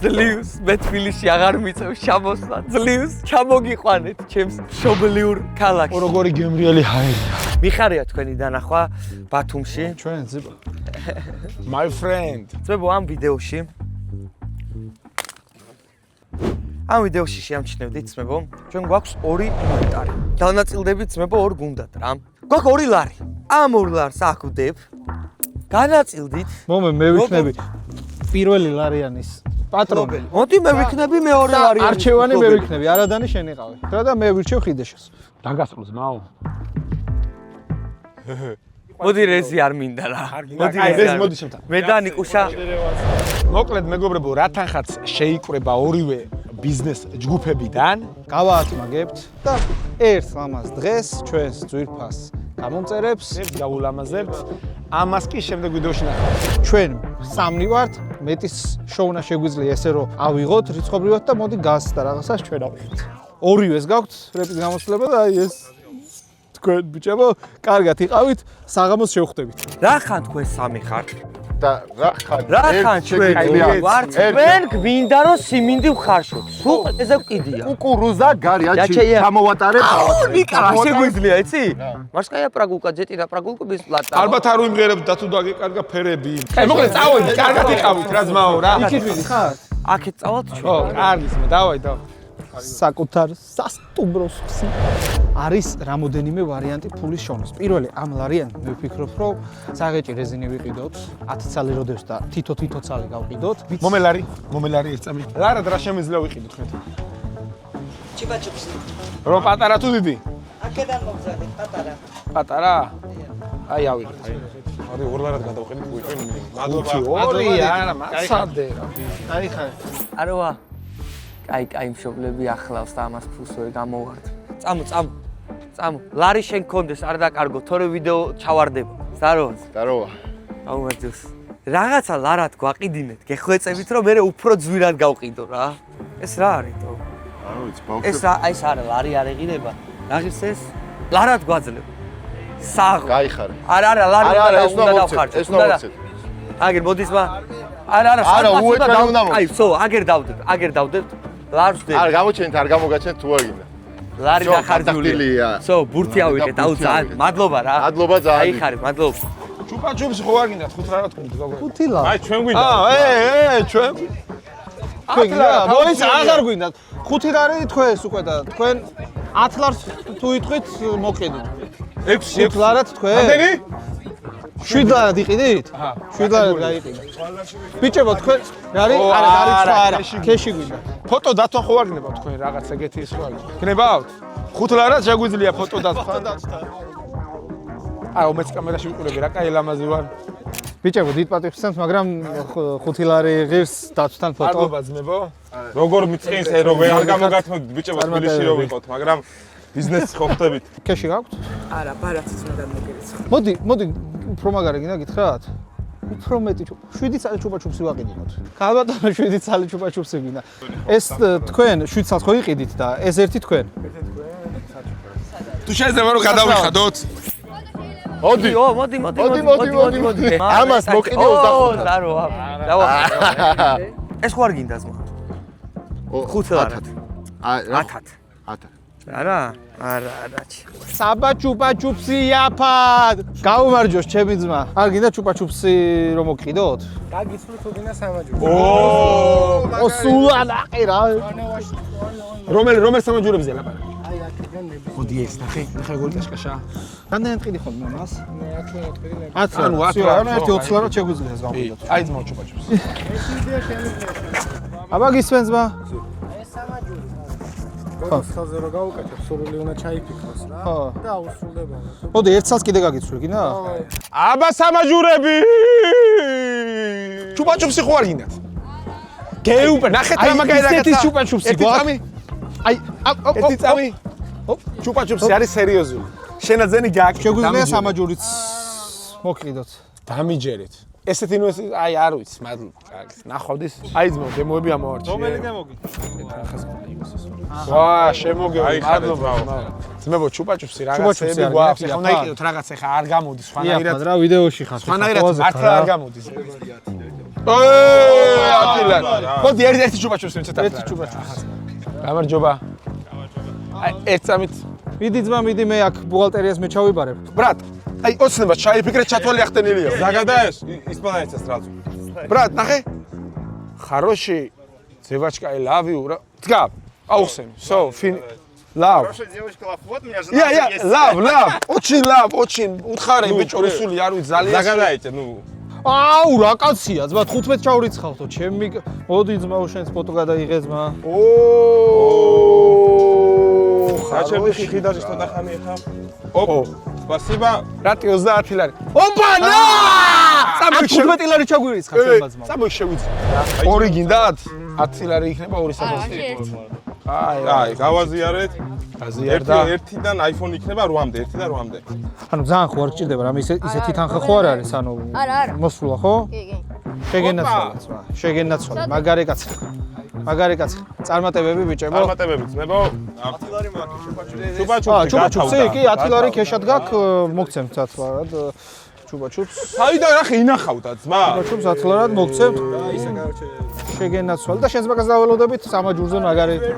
ძლივს მე თბილისში აღარ მიწევს ჩამოსვლა ძლივს ჩამოგიყვანეთ ჩემს მშობლიურ ქალაქში როგორი გემრიელი ჰაერია მიხარია თქვენი დანახვა ბათუმში ჩვენ ძიბა my friend ძმებო ამ ვიდეოში შეამჩნევდით ძმებო ჩვენ გვაქვს ორი ინვენტარი დანაწილდებით ძმებო ორ გუნდად რა გვაქვს ორი ლარი ამ ორ ლარს ახვდებ განაწილდით მომე მე ვიქნები პირველი ლარიანის პატრონი მოდი მე ვიქნები მეორე ლარიანის არჩევანი მე ვიქნები არადანი შენიყავი რა და მე ვირჩევ ხიდეშას დაგასრულს მაო მოდი რეზი არ მინდა რა მოდი შემთან მე და ნიკუშა მოკლედ მეგობრებო რათანხაც შეიკრება ორივე ბიზნეს ჯგუფებიდან გავაათმაგებთ და ერთ ლამაზ დღეს ჩვენს ძვირფას გამომწერებს გავულამაზებთ ამას კი შემდეგ ვიდეოში ნახავთ ჩვენ სამნი ვართ მეტის შოუნა შეგვიძლია ესე რომ ავიღოთ რიცხობრივად და მოდი გას და რაღაცას ჩვენ ავიღოთ ორივეს გაქვთ რეპის გამოცდილება და აი ეს თქვენ ბიჭებო კარგად იყავით საღამოს შევხვდებით რა ხან თქვენ სამი ხართ და რა ხან ჩვენ ვართ თქვენ გვინდა რომ siminди ვხარშოთ სულ ეზე ვკიდია კუკურუზა გარიაჩი ჩამოვატარებ ნიკა შეგვიძლია იცი მარსკაია პრაგულკა ჯეტირა პრაგულკა ბესპლატა ალბათ არ ვიმღერებთ და თუ დაგეკარგა ფერები აი მოკლედ წავედი კარგად იყავით რა ძმაო რა იქით ვიდი ხარ აქეთ წავალთ ჩვენ ო კარგი ძმა დავაი საკუთარ სასტუმროს არის რამოდენიმე ვარიანტი ფულის შონის. პირველი ამ ლარიანით მე ვფიქრობ, რომ საღეჭი რეზინი ვიყიდოთ, 10 ცალი როდებს და თითო ცალი გავყიდოთ. მომელარი ერთ წამი. ლარად რა შემიძლია ვიყიდოთ ხეთ? ჩიბაჩუპსი. რომ პატარა თუ დიდი? აქედან მოგზადეთ პატარა. პატარა? აი ავიღეთ. არის ორ ლარად გადავყენით უიწვენ მადლობა. ორი არა, მასადე რა. აი ხარ. აროა. კაი მშობლები ახლავს და ამას ფულს ვერ გამოვართ. წამო. ლარი შენ გქონდეს არ დაკარგო, თორე ვიდეო ჩავარდება. დაროვა. აუმეძოს. რაღაცა ლარად გვაყიდინეთ, გეხვეწებით რომ მე უფრო ძვირად გავყიდო რა. ეს რა არის თო? არ ვიცი, ბავშვი. ეს რა, აი ეს არა, ლარი არ ეღირება. რა ღირს ეს? ლარად გვაძლევ. საღო. გაიხარე. არა, ლარი უნდა დავხარჯო. ეს ნოვაცეთ. აგერ მოდის მა. არა, აი, სო, აგერ დავდებ. ლარს დებ. არ გამოჩენთ, არ გამოგაჩენთ თუ არ გინდა. ლარი დახარჯულია. სო, ბურთი ავიღეთ, აუ ძალიან, მადლობა რა. მადლობა ძალიან. აი ხარ, მადლობა. ჩუპაჩუპს ხო არ გინდათ 5 ლარად თქვით გოგო. 5 ლარი. აი ჩვენ გვინდა. ჩვენ. გინდა, მოიც აღარ გვინდათ. 5 ლარი თქვენს უკვე და თქვენ 10 ლარს თუ იტყვით მოყიდით. 6 ლარად თქვენ? ამდენი? 7 ლარად იყიდით? 7 ლარად გაიყიდა. ბიჭებო თქვენ არა, ქეში გვინდა. ფოტო დათვა ხო არ გნებავთ თქვენ რაღაც ეგეთი ის ხო არის? გნებავთ? 5 ლარად შეგვიძლია ფოტო დათვა. აუ მეც კამერაში ვიყურები რა კაი ლამაზი ვარ. ბიჭებო დიდ პატივს სცემთ, მაგრამ 5 ლარი ღირს დათვთან ფოტო. მადლობა ძმებო. როგორ მიწყინს როგორ არ გამოგათმოთ ბიჭებო თბილისში რო ვიყოთ, მაგრამ ბიზნესს ხო ხდებით. ქეში გაქვთ? არა, ბარათიც უნდა მოგერიცხო. მოდი უფრო მაგარი გინდა გითხრათ? უფრო მეტი 7 ცალი ჩუპაჩუპსი ვაყიდინოთ. ქალბატონო 7 ცალი ჩუპაჩუპსი გინდა. ეს თქვენ 7 ცალს ხო იყიდით და ეს ერთი თქვენ? თუ შეიძლება რომ გადავიხადოთ? მოდი. ამას მოყიდე 25. დავა. ეს ხო არ გინდა ზმა? 5 ლარად. 10. არა. საბა ჩუპაჩუპსი იაფად. გაუმარჯოს ჩემი ძმა. არ გინდა ჩუპაჩუპსი რომ მოყიდოთ? გაგიცვლი თუ გინდა სამაჯური. ო სულა ნაყირა. რომელ სამაჯურებზე ლაპარაკი? აი აქედან ნები. მოდი ეს ნახე გოლი კაშკაშა. რამდენი ტყიდი ხოლმე მას? მე 10 ტყიდი ნები. 10 ანუ 20 ლარად შეგვიძლია გავყიდოთ. აი ძმა ჩუპაჩუპს. ეს იდეა შემიძლია. აბა გისმენს ძმა? ეს სამაჯური. ხალხზე რო გაუკეთებ, სრული უნდა ჩაიფიქროს რა. და აუსრულდება. მოდი ერთ ცალს კიდე გაგიცვლი, გინდა? აბა სამაჯურები! ჩუპაჩუპსი ხო არ გინდათ? გეუპ, ნახეთ რა მაგარი რაღაცა. ესეთი ჩუპაჩუპსი გვაქვს. აი, ერთი წამი. ჩუპაჩუპსი არის სერიოზული. შენაძენი გააკეთე. შეგვიძლია სამაჯურიც მოყიდოთ. დამიჯერეთ. ესეთი ნუ აი არ ვიცი, მადლობა. კარგი. ნახვდის. აი ძმო, დემოები ამოვარჩიე. რომელი დემოგი? ვა, შემოგეო, მადლობა. ძმებო, ჩუპაჩუპსი რაღაცები გვაქვს. ეხლა უნდა იყიდოთ რაღაც, ეხლა არ გამოდის სხვანაირად. რა ვიდეოში ხარ? სხვანაირად მართლა არ გამოდის. მოდი ერთი ჩუბაჩუს ვიცით. ერთი ჩუბაჩუს. გამარჯობა. აი, ერთ წამით. მიდი ძმა, მიდი მე აქ ბუღალტერიას მე ჩავიბარებ. ბრატ, აი, ოცნება ჩაიფიქრე, ჩათვალე ახტენილია. Загадаешь, исполняется сразу. ბრატ, ნახე. Хороший. Девочка, I love you. დგა. აუხსენ. So, love. Хорошая девочка, лав. Вот у меня жена есть. love. Очень. უთხარი ბიჭო, რუსული არ ვიცი ძალიან. Загадаете, ну. აუ, რა კაცია, ძმა 15 ჩაურიცხავთო. ჩემი მოდი ძმა, შენს ფოტო გადაიღე ძმა. Зачем ты хидажи что-то хамиха? Оп. Спасибо. რატი 30 ლარი. ოპანა! 15 ლარი ჩაგვირიცხა შენბა ძმა. წამოი შევიცი. ორი გინდათ? 10 ლარი იქნება ორი საფასი. აი, გავაზიარეთ. აზიარდა. ერთიდან iPhone იქნება 8-მდე, 1 და 8-მდე. ანუ ძალიან ხო არ გჭირდება, რამე ისეთი თანხა ხო არ არის, ანუ არა. მოსულა ხო? კი. შეგენაცვალე ძმა. შეგენაცვალე, მაგარი კაცი. მაგარი კაცი. წარმატებები ბიჭებო. წარმატებები ძმებო. 10 ლარი მაქვს. ჩუბაჩუბი. კი 10 ლარი ქეშად გაქვს, მოგცემთ 10 ლარად. ჩუბაჩუბს. საიდან ახი ინახავდა ძმა? ჩუბაჩუბს 10 ლარად მოგცემთ. შეგენაცვალე და შენს მაგას დაველოდებით სამაჯურზე მაგარი. ვერ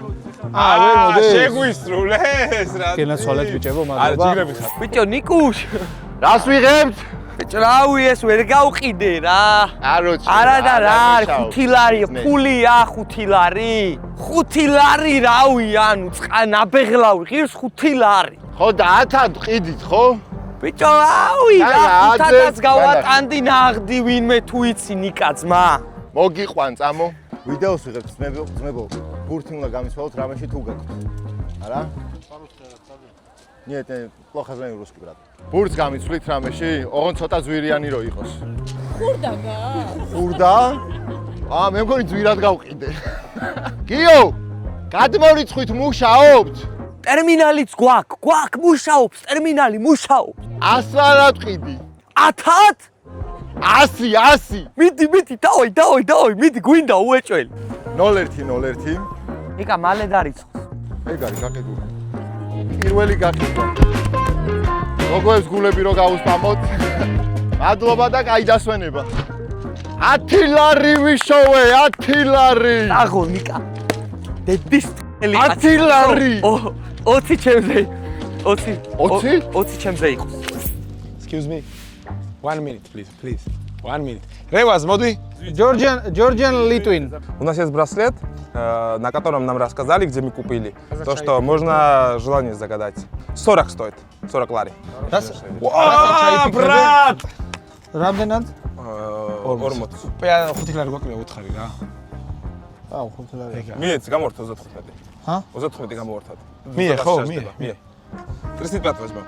მოდი. შეგვისრულეს რა. შეგენაცვალეთ ბიჭებო, არა, მადლობა. ჯიგრები ხარ. ბიჭო ნიკუშ რას ვიღებთ? ბიჭო რავი ეს ვერ გავყიდე რა აროჩი. არა და რა არის 5 ლარი ფულია 5 ლარი 5 ლარი რავი ანუ ნაბეღლავი ღირს 5 ლარი ხო და 1000 ყიდით, ხო? ბიჭო რავი და რა რა, 500-ს გავატანდი ნაღდი ვინმე თუ იცი ნიკა ძმა მოგიყვან წამო. ვიდეოს ვიღებთ ძმებო. ბურთი უნდა გამისვალოთ რამეში თუ გაქვთ. არა? Нет, плохо знаю русский, брат. ბურთს გამიცვლით რამეში? ოღონდ ცოტა ზვირიანი რო იყოს. ხურდაგა. ხურდა? მე მგონი ზვირად გავყიდე. გიო! გადმორიცხვით მუშაობთ? ტერმინალიც გვაქვს მუშაობს ტერმინალი მუშაობს 100 ლარად ყიდი. 1000 100. მიდი დავი მიდი გვინდა უეჭველი 01. იკა მალე დარიცხოს ეგ არის გაკეთებული. პირველი გაკეთება. როგორებს გულები რო გავუსპამოთ. მადლობა და კაი დასვენება. 10 ლარი ვიშოვე, 10 ლარი. აღო ნიკა დედის 10 ლარი. 20 ჩემზე 20 20? 20 ჩემზე იყოს Excuse me. 1 minute, please. 1 minute. Реваз, моди. Georgian Litwin. У нас есть браслет, на котором нам рассказали, где мы купили. То, что можно желание загадать. 40 стоит. 40 лари. брат! რამდენად? Ორმოთ. 5 ლარი გვაქვს 4 რა. აუ 5 ლარი. მიეც გამორთა 35. Хა? 35 გამოვართად. მie, ხო, მie. 35 возьмем.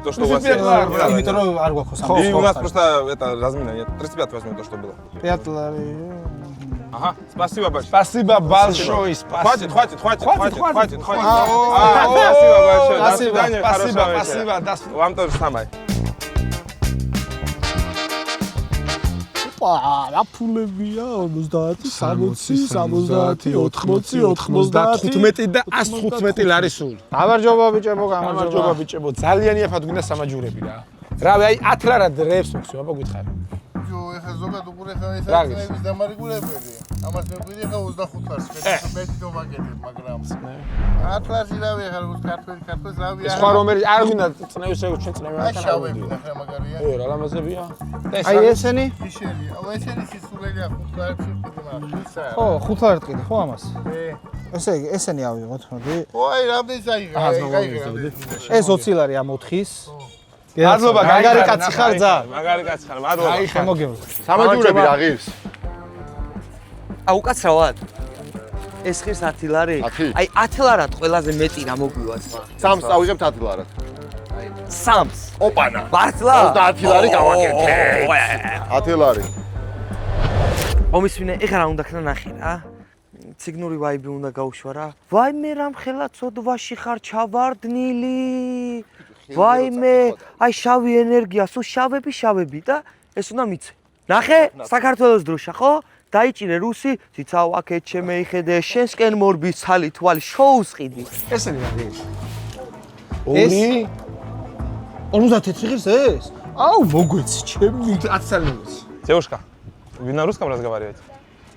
То, что у 35 вас есть. ლარი, იმიტომ რომ არ გვაქვს И სამი. у нас просто это размина нет. 35 возьмем то, что было. 5 лари. Ага, спасибо большое. Спасибо большое. Хватит. Хватит. Спасибо большое. До свидания. Хорошего вечера. Спасибо. Вам то же самое. რა ფულებია 50 60 70 80 95 და 115 ლარი სულ. გამარჯობა ბიჭებო, გამარჯობა ბიჭებო. ძალიან იაფად გვინდა სამაჯურები რა. რავი, აი 10 ლარად რევს მოხსი, აბა გითხარი. ეხა ზოგადად უყურე ხა ეს რა არის გის? წლების დამარიგულებელი. ამას მეყვიდი ხა 25 ლარს. მეტი თუ ვაკეთებ, მაგრამ 10 ლარს რავი ხა როგორც ქართველს რავი. სხვა რომელი არ გვინდა წნევის ეგ ჩვენ წნევი აი შავები ნახე მაგარია. რა ლამაზებია. აი ესენი? ისენი, აუ ესენი სისულელია 5 ლარში ყიდი მაგრამ ისა. ხო, 5 ლარად ყიდი, ხო ამას? ე. ესენი ავიღოთ, მოდი. ой, რამდენი საიღე? ეს 20 ლარი ამ 4-ის. მადლობა, მაგარი კაცი ხარ ძა. მაგარი კაცი ხარ, მადლობა. აი, შემოგევლო. სამაჯურები რა ღირს? აუ უკაცრავად ეს ხირს 10 ლარი 10? აი 10 ლარად ყველაზე მეტი რა მოგვივა ძმა სამს წავიღებ 10 ლარად. სამს ოპანა. მართლა 30 ლარი გავაკეთე. 10 ლარი. მომისმინე ეხლა რა უნდა ქნა ნახე რა ციგნური ვაიბი უნდა გავუშვა რა ვაიმე რამ ხელა ცოდვაში ხარ ჩავარდნილი ვაიმე აი შავი ენერგია სულ შავები და ეს უნდა მიცე ნახე საქართველოს დროშა ხო დაიჭირე რუსი ციცაო აქეთ შემეიხედე შენსკენ მორბის ცალი თვალი შოუს ყიდი ესენი რა გიქ? ორი 54 ღირს ეს? აუ მოგვეცი ჩემი 10 წელი. Девушка, вы на русском разговариваете?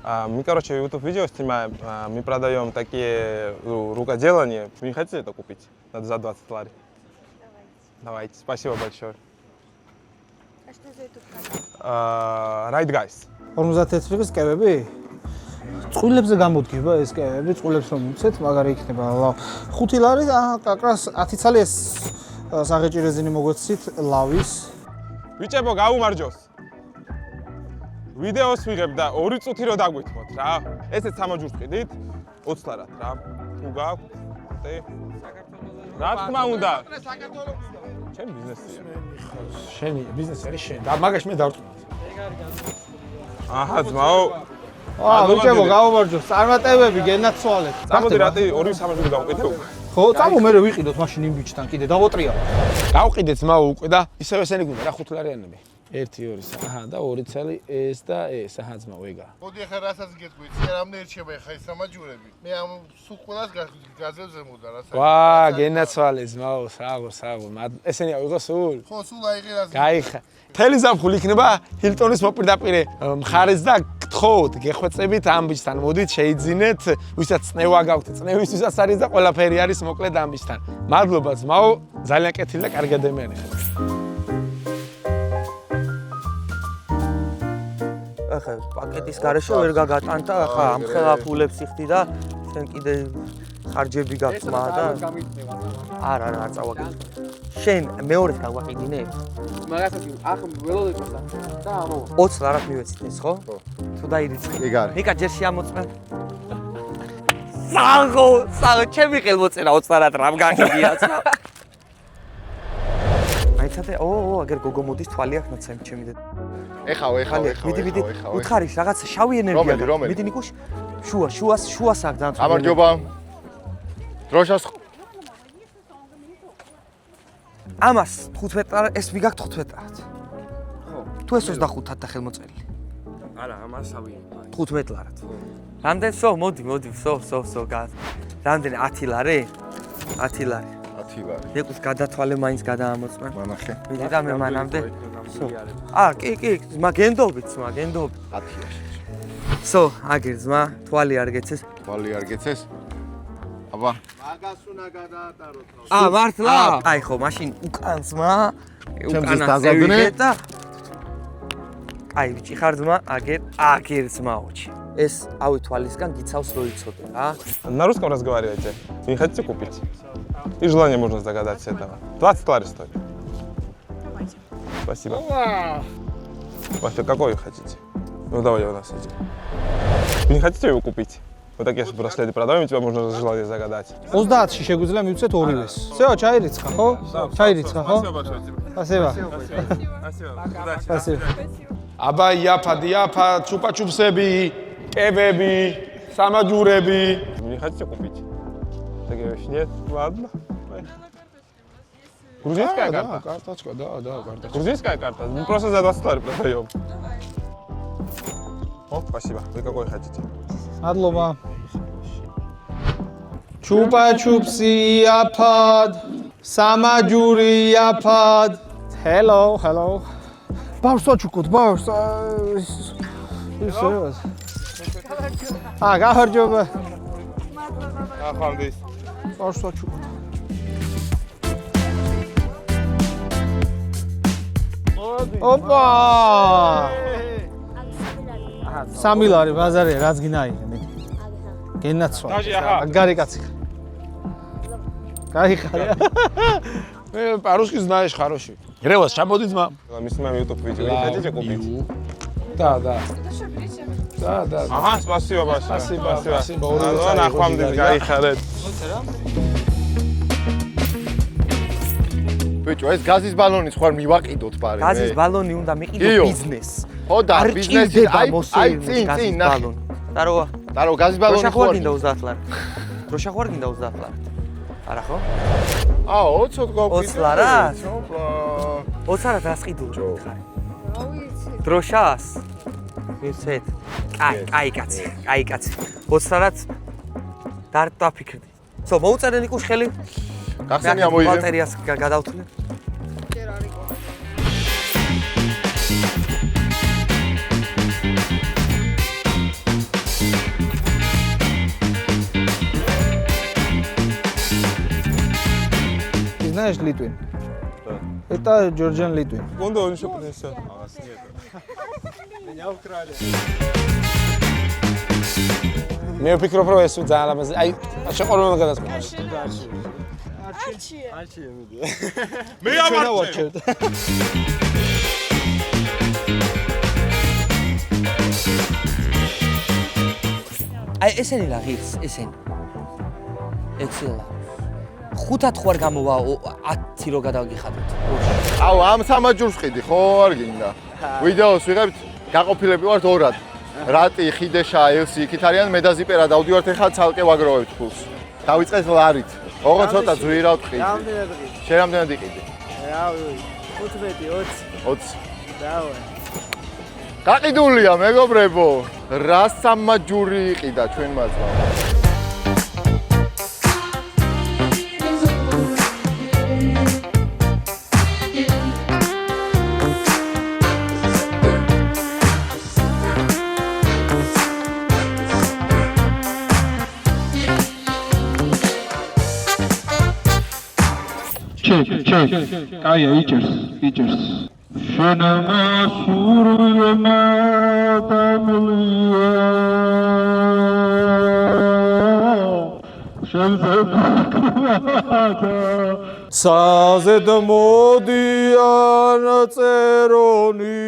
Мы, короче, YouTube видео снимаем, мы продаем такие рукоделания. Вы не хотите это купить? Надо за 20 лари. Давайте, спасибо большое. А что за YouTube канал? Right Guys. 51 წლის კევები? წყვილებზე გამოდგება ეს კევები, წყვილებს რომ უცეთ, მაგარი იქნება. 5 ლარი, აკრას 10 წელი ეს საღეჭი რეზინი მოგვეცით ლავის. ვიჭებო, გაუმარჯოს. ვიდეოს ვიღებ და 2 წუთი რო დაგვითმოთ რა. ესეც 3 ჯურს ყიდით, 20 ლარად რა. თუ გაქვთ, რა თქმა უნდა. ჩემი ბიზნესია. შენი ბიზნესი არის შენი. და მაგაში მე დავწუნდი. აჰა, ძმაო. ვიჭებო, გაუმარჯოს. წარმატებები გენაცვალეთ. წამოდი რატი 2-3 ჯური გავუკეთე უკვე. ხო, წამო მე ვიყიდოთ მაშინ იმ ბიჭთან კიდე დავოტრია. გავყიდეთ ძმაო უკვე და ისევ ესენი გვინდა რა 5 ლარიანები. 1 2 აჰა და 2 წელი ეს და ეს აჰა ძმაო ეგა. მოდი ახლა რასაც გეტყვი, რამდენი რჩება ახლა ეს სამაჯურები? მე ამ სულ ყველას გაზევზემოდა რასაც. ვა, გენაცვალე ძმაო, საღო. ესენი ავიღო სულ. ხო, სულ აიღე რას. გაიხა. თელი ზაფხული იქნება ჰილტონის მოპირდაპირე მხარეს და გთხოვთ, გეხვეწებით ამ ბიჭთან. მოდით შეიძინეთ, ვისაც წნევა გაქვთ, წნევისთვისაც არის და ყველაფერი არის მოკლედ ამ ბიჭთან. მადლობა ძმაო, ძალიან კეთილი და კარგი ადამიანი ხარ. ახლა პაკეტის გარეშე ვერ გაგატანთა, ახლა ამ ხელაფულებს იხდი და შენ კიდე ხარჯები გაქვს და არა არ წავაგებ. შენ მეორედ გავაყიდინე? მაგასაც ახლა ველოდებს და ამო 20 ლარად მივეცინეს, ხო? თუ დაირიცხე. ეგ არის. ნიკა ჯერ შეამოწმე. საღო, ჩემი ხელმოწერა 20 ლარად რამ გაგიდიაც რა. აიცადე, აგერ გოგო მოდის თვალი აქ ნაცემ ჩემი და ეხავ. მიდი. უთხარი რაღაც შავი ენერგია. რომელი? მიდი ნიკუშ. შუას აქ ძალიან. გამარჯობა. დროშას ამას 15 ლარა, ეს ვიგაქ 15 ლარად. ხო. თუ ეს 25-ად და ხელმოწერილი. არა, ამას ავიღე. 15 ლარად. რამდენი? მოდი, გას. რამდენი 10 ლარი? 10 ლარი. 10 ლარი. მეყვის გადათვალე მაინც გადაამოწმე. მანახე. მიდი და მე მანამდე. კი, გენდობით. 10-ია. აგერ ძმა, თვალი არ გეცეს. თვალი არ გეცეს? აბა. მაგას უნდა გადაატაროთ. მართლა? აი ხო, მაშინ უკან ძმა, ჩემს დაზადნე და აი ბიჭი ხარ ძმა, აგერ ძმაოჩი. ეს ავი თვალისგან გიცავს რო იცოდე რა. На русском разговариваете? Не хотите купить? И желание можно загадать с этого. 20 лари стоит. Давайте. Спасибо. Вообще, какой вы хотите? Ну, давай у нас эти. Вы не хотите его купить? Вот такие браслеты продаем, и тебя можно желание загадать. 30-ში შეგვიძლია მივცეთ ორივეს. всё, ჩაირიცხა, ხო? ჩაირიცხა, ხო? Спасибо. Спасибо. აბა იაფა, ჩუპაჩუპსები, კევები, სამაჯურები. Вы не хотите купить? Такие вещи нет? Ладно. Грузинская карта? Карточка, да, карточка. Грузинская карта? Мы просто за 20 лари продаем. О, спасибо. Вы какой хотите? მადლობა. ჩუპაჩუპსი იაფად, სამაჯური იაფად. Hello. ბავშვს ვაჩუქოთ, ბავშვს. ისევ. გამარჯობა. Ახამდის. ბავშვს ვაჩუქოთ. ოპა! 3 ლარი ბაზარია, რაც გინაიღე მე. გენაცვალე. აგარი კაცი. გაიხარე. Მე по-русски знаешь хороший. Ревас, ჩამოდი ძმა. Мы снимаем YouTube видео. Не хотите купить? Да. Ну что, причем? Да. Ага, спасибо большое. Спасибо. Ну, нахвамдис, გაიხარეთ. ბიჭო, ეს გაზის ბალონი ხوار მივაყიდოთ პარე. გაზის ბალონი უნდა მიყიდო ბიზნეს. ხო და ბიზნესი წინ ნახე. და რო გაზის ბალონი ხوار გინდა 30 ლარი. დროშა ხوار გინდა 30 ლარი. არა ხო? 20 გავყიდე. 20 ლარად? 20 ლარად რას ყიდულ ხარ? დროშას? ვიცით. კაი კაცი. 20 ლარად დაფიქრდი. მოუწერე ნიკუშ ხელი. გახსენია მოიღე. ბატერიას გადავთვლი. Знаешь, Литвин? Это Джорджан Литвин. Кунда он еще принесет. მე ვფიქრობ რომ ეს ძალიან ლამაზი. აი, შეყოლმე გადასწრებს. მე ავარჩევ. აი ესენი რა ღირს, ესენი. ექსელა. ხუთად ხوار გამოვა 10 რო გადავგიხადოთ. აუ, ამ სამაჯურს ყიდი, ხო არ გინდა. ვიდეოს ვიღებთ, გაყოფილები ვართ ორად. რატი, ხიდეშა, ელსი იქით არიან, მე და ზიპერა დავდივართ ეხლა ცალკე ვაგროვებთ ფულს. დავიწყეთ ლარით. ოღონდ ცოტა ძვირავთ ყიდი. რამდენად ყიდი? შენ რამდენად იყიდი? რავი, 15, 20. 20. დავე. გაყიდულია, მეგობრებო. რა სამაჯური იყიდა ჩვენ მათმა. კაია იჭერს შენამა სურვილმა დამლია საზედ მოდიან წერონი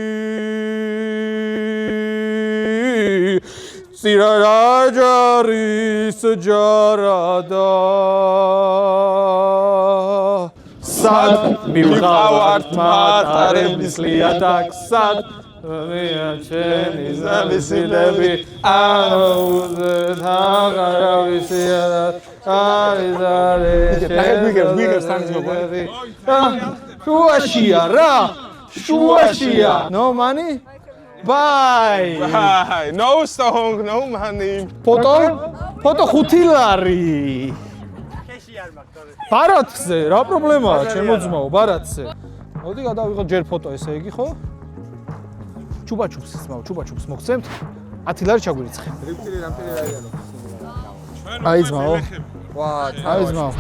წირაჯარის ჯარადა სად მივყავართ მატარებლის ლიადაკ სად მეაჩენი ზამისილები აუზეთ აღარავისია აიზარე შუაშია რა შუაშია no money bye No song, no money. ფოტო 5 ლარი ბარათზე რა პრობლემაა ჩემო ძმაო ბარათზე მოდი გადავიღო ჯერ ფოტო ესე იგი ხო ჩუბაჩუბს ძმაო ჩუბაჩუბს მოგცემთ 10 ლარი ჩაგვირიცხე რიფტილი რამტილი რაიანო. აი ძმაო ვა, აი ძმაო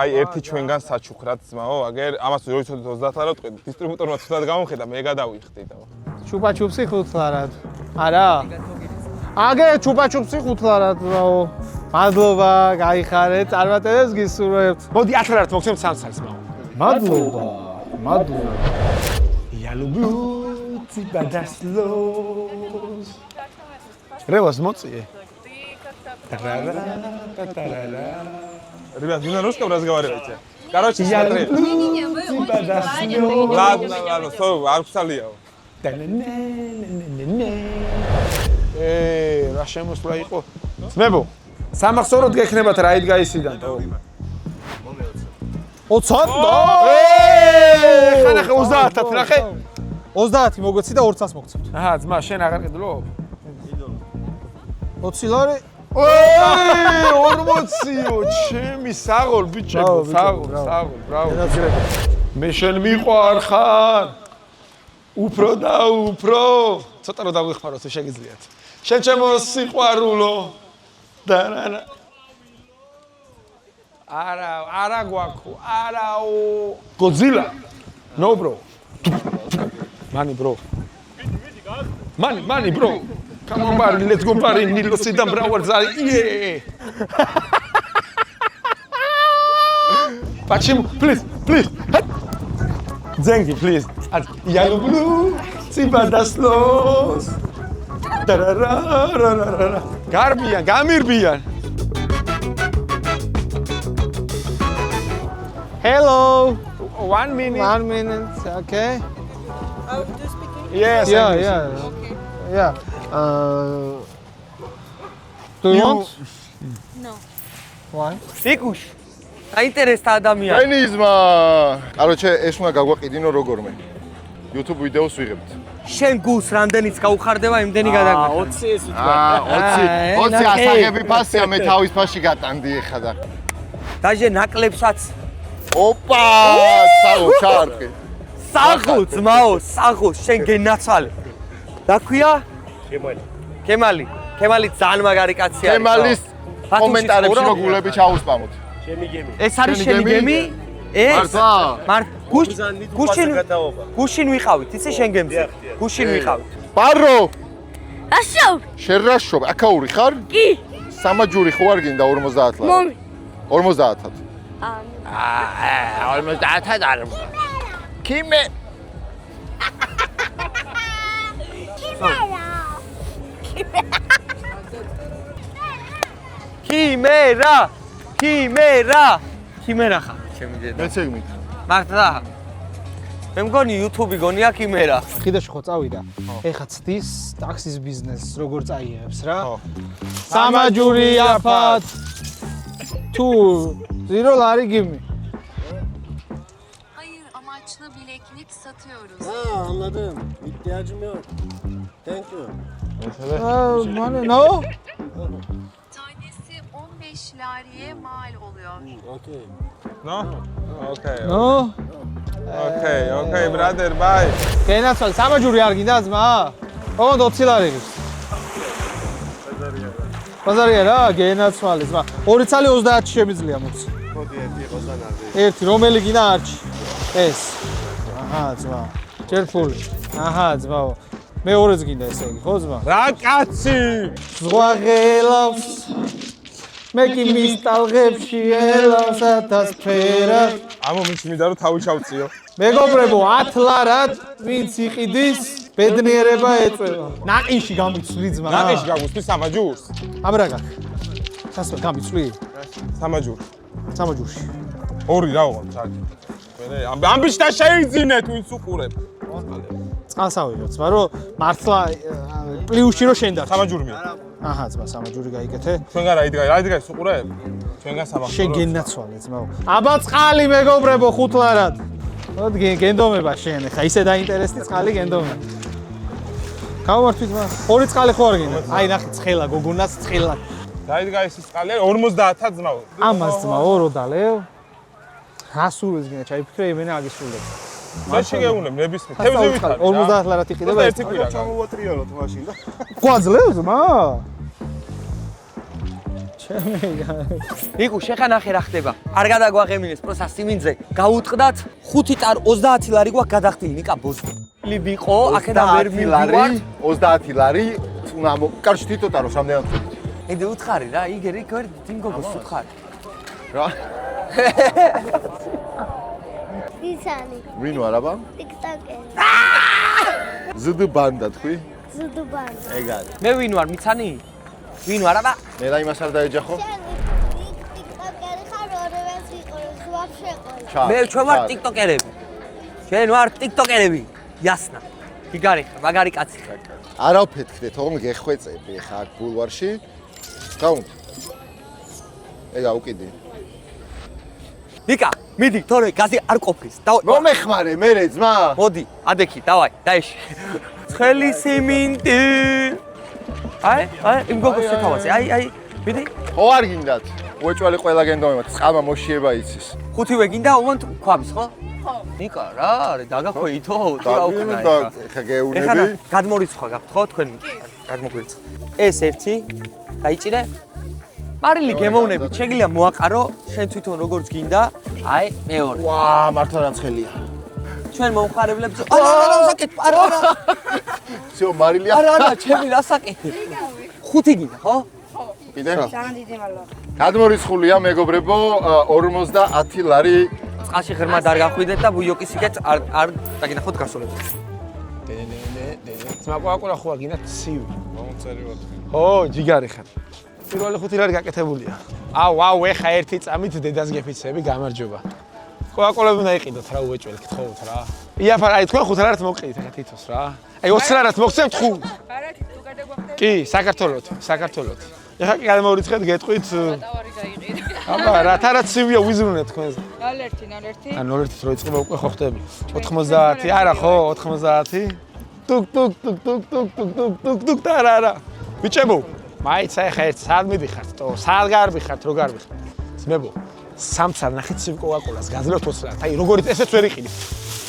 აი ერთი ჩვენგან საჩუქრად ძმაო, აგერ ამას 20 ლარი ვტყვი. დისტრიბუტორმა თუნდაც გამომხედა, მე გადავიხდი და. ჩუბაჩუბსი 5 ლარად არა აგე ჩუბაჩუბსი 5 ლარად ძმაო მადლობა გაიხარეთ წარმატებებს გისურვებთ მოდი 10 ლარად მოგცემ 3 სალს მაო. მადლობა მადლობა Я люблю тебя до слез. Ревас моци. Ребят, вы на русском разговариваете? Короче, Я смотри. люблю тебя до слез. Ладно, стой, арксалио. რა შემოსვლა იყო? ძმებო, სამახსოვროდ გექნებათ რა იდგა ისიდან თო. 20 ხანახე 30-ად ნახე. 30 მოგვეცი და 200-ს მოგცემთ. აჰა, ძმა, შენ აღარ ყიდულობ? 20 ლარი 40-იო, ჩემი საღოლ ბიჭებო, საღოლ, ბრავო. მე შენ მიყვარხარ. უფრო და უფრო. ცოტა რომ დავიხმარო, თუ შეგიძლიათ. შენ ჩემო სიყვარულო. დარარა. არა გვაქვს, არაო. Godzilla. No bro. Money bro. Money bro. Come on buddy, let's go buddy. Nilo sit down bro. Yeah. Почему? Please. Деньги, please. Я люблю тебя до слез. Тарарарарарара. Гарбиян, гамирбиян. Hello 1 minute. 1 minute okay Oh, do you speak English? Yes. yeah do you want No. why იკუშ. აინტერესდა ადამიანი. ენიზმა. კაროჩე, ეს უნდა გაგვაყიდინო როგორმე. YouTube ვიდეოს ვიღებთ. შენ გულს რამდენიც გაუხარდება, იმდენი გადაგვიხარ. 20 ეს ვთქვა. 20 ასაღები ფასია, მე თავის ფასში გატანდი ეხლა და. დაჟე ნაკლებსაც ოპა, საო ჩარყი. საღო ძმაო, საღო, შენ გენაცვალე. რა ქვია? კემალი ძალიან მაგარი კაცია. კემალის კომენტარებში როგულები ჩაუსპამოთ. ეს არის შენი გემი? ეს მართლა? გუშინ ვიყავით, იცი შენ გემზე. გუშინ ვიყავით. პარო, Ashov. შენ რა შობ? აკაური ხარ? Ki. სამაჯური ხო არ გინდა 50 ლარი? Momi. 50-ად. 50-ად არ. ქიმე. ქიმერა ხა, ჩემი დედა. მეც ეგ მით. მართლა? მე მგონი YouTube გონია ქიმერა. ხიდაში ხო წავიდა. ეხა ცდის ტაქსის ბიზნესს როგორ წაიღებს რა? სამაჯური აფად. თუ 0 lari give me. Hayır, amaçlı bileklik satıyoruz. Anladım. İhtiyacım yok. Thank you. Money no? Tanesi 15 lariye mal oluyor. Okay. No? Okay. No? Okay, brother, bye. გენაცვალე სამაჯური არ გინდა ძმა? ოღონდ 20 lari გიქს. ბაზარია რა, გენაცვალე ძმა. 2 წალი 30-ში შემიძლია მოც. მოდი ერთი ბაზარი. ერთი რომელი გინდა არჩი? ეს. აჰა, ძმა. ჯერფული. აჰა, ძმაო. მეორეც გინდა ესე იგი, ხო ძმა? რა კაცი! ზღვა ღელავს. მე კი მის ტალღებში ელავს ათასფერად. ამო მის მინდა რომ თავი ჩავწიო. მეგობრებო, 10 ლარად ვინც იყიდის, ბედნიერება ეწევა. ნაყინში გამიცვლი ძმა. ნაყინში გამოსვი სამაჯურს. აბრა გაკ. სასწრაფო გამიცვლი სამაჯური. სამაჯურში. ორი რა ვიყავ საერთოდ. მე ამბიშთა შეიძინეთ ვინც უყურებ. წყალსავეო ძმა, რომ მართლა პლუსში რო შენ დარჩი. სამაჯური მე. აჰა, ძმა, სამაჯური გაიგეთე. ჩვენგან რა იდგა უყურებ? ჩვენგან სამაჯური. შენ გენაცვალე ძმაო. აბა წყალი მეგობრებო 5 ლარად. მოდი გენდომება შენ, ხა ისე დაინტერესდი წყალი გენდომება. გავმართვი ძმა. 2 წყალი ხო არ გინდა? აი ნახე ცხელა გოგონას ცხელა. დაიდგა ის წყალი 50-ად ძმაო. ამას ძმა ორო დალეო. რასულეს გინდა ჩაიფიქრე იმენა აგისრულებ. მე შეგეუნებ ნებისმიერ. თევზი ვიხარ. 50 ლარად იყიდება ერთი კვირა. ჩამოვატრიალოთ მაშინ და. ყვაძლევ ძმა? იკუ შეხანახე რა ხდება. არ გადაგვაღემინეს პროსა სიმინძე. გაუტყდათ 5 წარ 30 ლარი გვაქვს გადახდილი ნიკა ბოზი. ლიბიყო, აქედან ვერ მივივარ. 30 ლარი. უნდა კარში თვითონ ტაროს რამდენად ხდება. ედე უთხარი რა, იგერი გერ დინგოგოს უთხარი. რა? ისანი. ვინ ვარ აბა? TikTok-ერი. ზდ ბანდა თქვი? ზუდუბანი. ეგ არის. მე ვინ ვარ, მიცანი? ვინ ვარ აბა? მე რა იმას არ დაეჯახო? TikTok-ერი ხარ ორივე სიყურს ვაფშე ყოლა. მე ჩვენ ვარ TikTok-ერები. ჩვენ ვარ TikTok-ერები. იასნა. იგარი ხარ, მაგარი კაცი ხარ. არა ვფეთქდეთ, თქო გეხვეწები ხა აქ ბულვარში. გაუნდ. ეგა უკიდი. ნიკა, მიდი, თორე გაზი არ ყოფრის. მომეხმარე მე ძმა. მოდი, ადექი, დავაი, დაეში. ცხელი სიმინტი. აი, იმ გოგოს შეთავაზე. აი, მიდი. ხო არ გინდათ? უეჭველი ყველა გენდომება, წყალმა მოშიება იცის. 5-ვე გინდა, უგონთ ქვაბის, ხო? ხო. ნიკა, რა არის, დაგახვეითო, თუ რა უკნა და ხა გეუნები. ეხლა გადმორიცხვა გაქვთ, ხო, თქვენ? გადმოგვირცხ. ეს ერთი, დაიჭირე. მარილი გემოვნებით, შეგიძლია მოაყარო, შენ თვითონ როგორც გინდა. აი, მეორე. ვა, მართლა რა ცხელია. ჩვენ მომხარებლებს. არა, საკეთ, არა. всё, მარილია. არა, ჩემი რა საკეთე. 5 გინდა, ხო? კიდე? ძალიან დიდი მადლობა. გადმორიცხულია მეგობრებო, 50 ლარი. წყალში ღრმა არ გახვიდეთ და ბუიოკის იგეთ არ დაგინახოთ გასულებით. ძმა ყვაყურა ხო არ გინდა ცივი. მომწერივად. ო, ჯიგარი ხარ. პირველი 5 ლარი გაკეთებულია. აუ, ეხა ერთი წამით დედას გეფიცები, გამარჯობა. ყვაყურები უნდა იყიდოთ რა უეჭველი გთხოვთ რა. იაფარ, აი თქვენ 5 ლარად მოვყიდით ეხა თითოს რა. აი 20 ლარად მოგცემთ ხუ. არა, თუ გადაგვახდეთ. კი, საქართველოს. ეხა კი გადმოვრიცხეთ, გეტყვით. ტავარი გაიყიდა. აბა, რათარაც ცივია ვიზრუნეთ თქვენზე. 0-1. ან 0-1 რო იწყება უკვე ხო ხდები. 90, არა ხო, 90. ტუკ ტარარა. ბიჭებო, მაიცა ეხა ერთ სად მიდიხართ, სად გარბიხართ, რო გარბიხართ. ძმებო, 3 წარ ნახეთ ცივ კოკაკოლას, გაძლევთ 20 ლარად. აი, როგორიც ესეც ვერ იყიდით.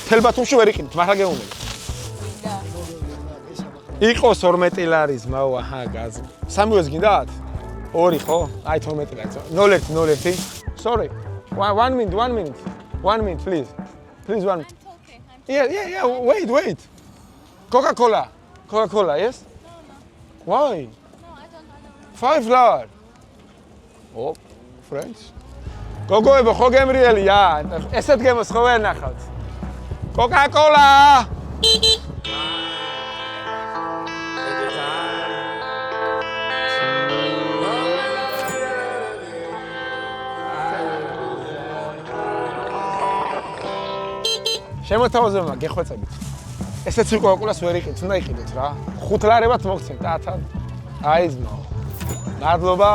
თელ ბათუმში ვერ იყიდით, მართლა გეუბნები. იყოს 12 ლარი ძმაო, აჰა, გაზი. 3-ვეს გინდათ? 2 ხო? აი 12 ლარი. 0-1. Sorry. 1 minute. 1 minute, please. Please, 1 minute. Yeah, wait. Coca-Cola. Coca-Cola, yes? Why? No, I don't know. $5. Oh, friends. Gogоებო, ხო გემრიელია? ესეთ გემოს ხო ვერ ნახავთ? Coca-Cola! შემოთავაზებმა გეხვეწებით. ესეც Coca-Cola-ს ვერ იყიდეთ, უნდა იყიდეთ რა. 5 ლარებად მოგცემთ ტათან. აი ძმაო. მადლობა.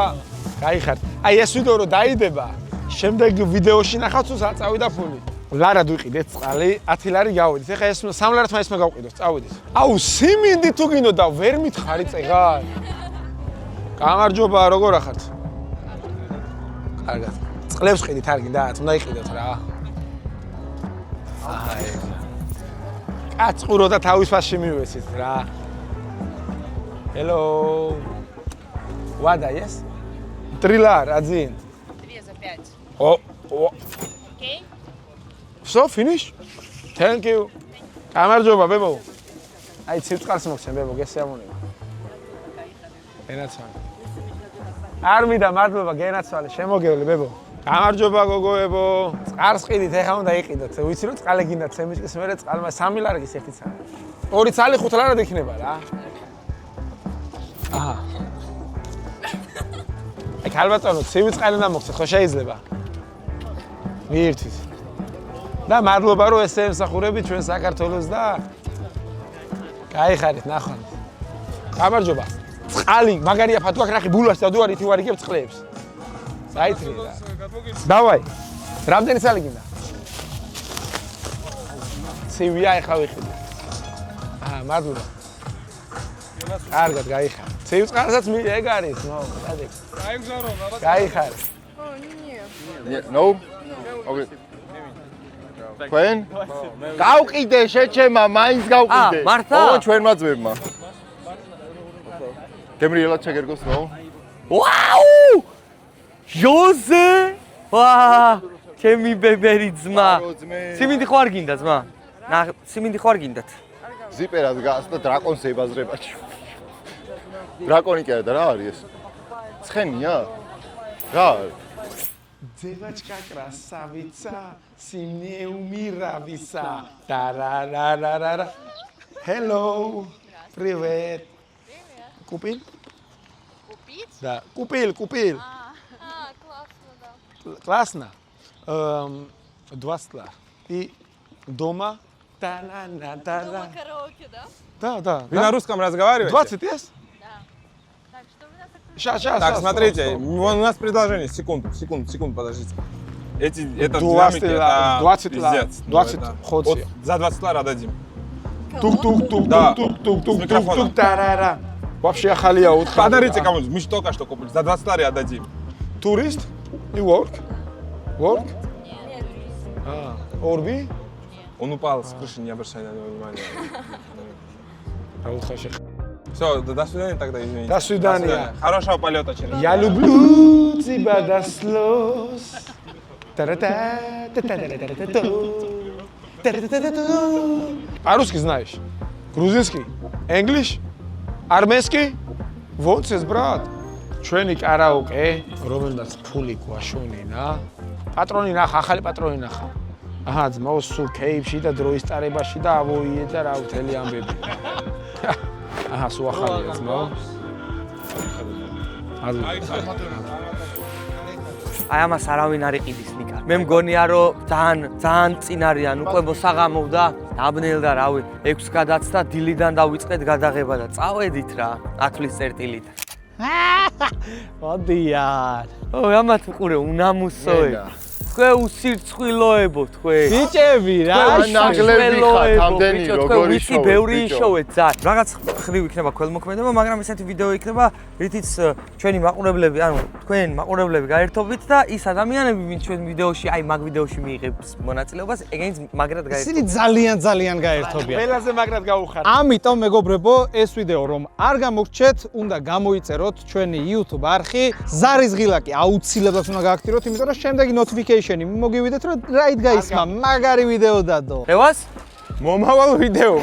გაიხართ. აი ეს ვიდეო რო დაიდება, შემდეგ ვიდეოში ნახავთ თუ საწავიდა ფული. ლარად ვიყიდეთ წყალი, 10 ლარი გავიდით. ეხლა ეს 3 ლარად მაინც მე გავყიდოთ, წავიდით. აუ, სიმინდი თუ გინდოდა ვერ მითხარი წეგარ. გამარჯობა, როგორ ახართ? კარგად. წყლებს ყიდით არ გინდათ, უნდა იყიდოთ რა. აი. კაცყურო და თავის ფასში მივესით რა. Hello. Вада, yes? 3 лар, 1. 3 за 5. О. Окей? Все, finish? Thank you. გამარჯობა, ბებო. აი, ცივწყალს მოგცემ, ბებო, გესიამონება. გენაცვალე. არ მინდა, მადლობა, გენაცვალე, შემოგევლე, ბებო. გამარჯობა, გოგოებო. წყარს ყიდით, ეხლა უნდა იყიდოთ. ვიცი რომ წყალი გინდა ცემიჭკის მერე წყალმა 3 ლარი გის ერთი ცალი. 2 ცალი 5 ლარად იქნება რა. აჰა. აი, ქალბატონო, ცივი წყალი უნდა მოგცეთ, ხო შეიძლება? მიირთვით. და მადლობა რომ ესე ემსახურებით ჩვენ საქართველოს და გაიხარით ნახვამდის. გამარჯობა. წყალი მაგარია ფათო აქ ნახე ბულვარს და დუარი თივარიგებს წყლებს. საიტრი და. დავაი. რამდენი წელი გინდა? ცივია ეხლა ვიხდი. აჰა, მადლობა. კარგად გაიხარ. ცივ წყალსაც ეგ არის, ნო, დადი. გაიგზავრო, ბაბა. გაიხარ. No? Okay. თქვენ? გავყიდე შეჩემა, მაინც გავყიდე. მართლა? ო, ჩვენმა ძმებმა. გემრიელად შეგერგოს, ნო? ვაუ! ჟოზე! ვა! ჩემი ბებერი ძმა. სიმინდი ხო არ გინდა ძმა? სიმინდი ხო არ გინდათ? ზიპერად გას და დრაკონს ებაზრება. დრაკონი კი არა და რა არის ეს? ცხენია? რა არის? Девочка красавица, сильнее умиравица. Та-ра-ра-ра-ра. Hello. Привет. Купил? Купить? Да, купил. Классно, да. Классно. 20 лар. И дома та-на-на-та-на. Караоке, да? Да. Вы на русском разговариваете? 20 есть? Так, что вы нас Сейчас. Так, смотрите, у нас предложение. Секунду, подождите. Это динамики, это 20 пиздец. 20 Вот за 20 лар отдадим. Тук-тук-тук-тук-тук-тук-тук. Та-ра-ра. Вообще ахалия вот. Подарите кому-нибудь, мы же только что купили. За 20 лар отдадим. Турист? You work? Work? Нет, Орби? Он упал с крыши, не обращай на него внимания. Раухаши. Все, до свидания тогда, извините. До свидания. Хорошего полета через. Я люблю тебя до слез. По-русски знаешь? Грузинский? English? Армейский? Вот здесь, брат. ჩვენი კარაოკე, რომელსაც ფული გვაშონინა. პატრონი ნახა, ახალი პატრონი ნახა. აჰა, ძმაო, სულ კეიფში და დროის წარებაში და ავოიედა რა უთელი ამბები. აჰა, სულ ახალია ძმაო. აი ამას არავინ არ იყიდის ნიკა. მე მგონია რომ ძალიან წინ არიან უკვე მოსაღამოვდა, დაბნელდა რავი, 6 გადაცდა, დილიდან დავიწყეთ გადაღება და წავედით რა, ათვლის წერტილით. მოდიან. ო, ამათ უყურე უნამუსოები. თქვენ უსირცხვილოებო თქვენ. ბიჭები რა, ნაგლები ხარ, ამდენი როგორი შოუ. ბევრი შოუეთ ძა. რაღაც ხრივ იქნება ქველმოქმედება, მაგრამ ესეთი ვიდეო იქნება, რითიც ჩვენი მაყურებლები, ანუ თქვენ მაყურებლები გაერთობით და ის ადამიანები, ვინც ჩვენ ვიდეოში, აი მაგ ვიდეოში მიიღებს მონაწილეობას, ეგენიც მაგრად გაერთობთ. ისინი ძალიან გაერთობიან. ყველაზე მაგრად გაუხართ. ამიტომ მეგობრებო, ეს ვიდეო რომ არ გამოგრჩეთ, უნდა გამოიწეროთ ჩვენი YouTube არხი. ზარიზღილაკი აუცილებლად უნდა გააქტიროთ, იმიტომ რომ შემდეგი notification შენი მოგივიდეთ რომ რაით გაისმა მაგარი ვიდეო დადო. რევას? მომავალ ვიდეო.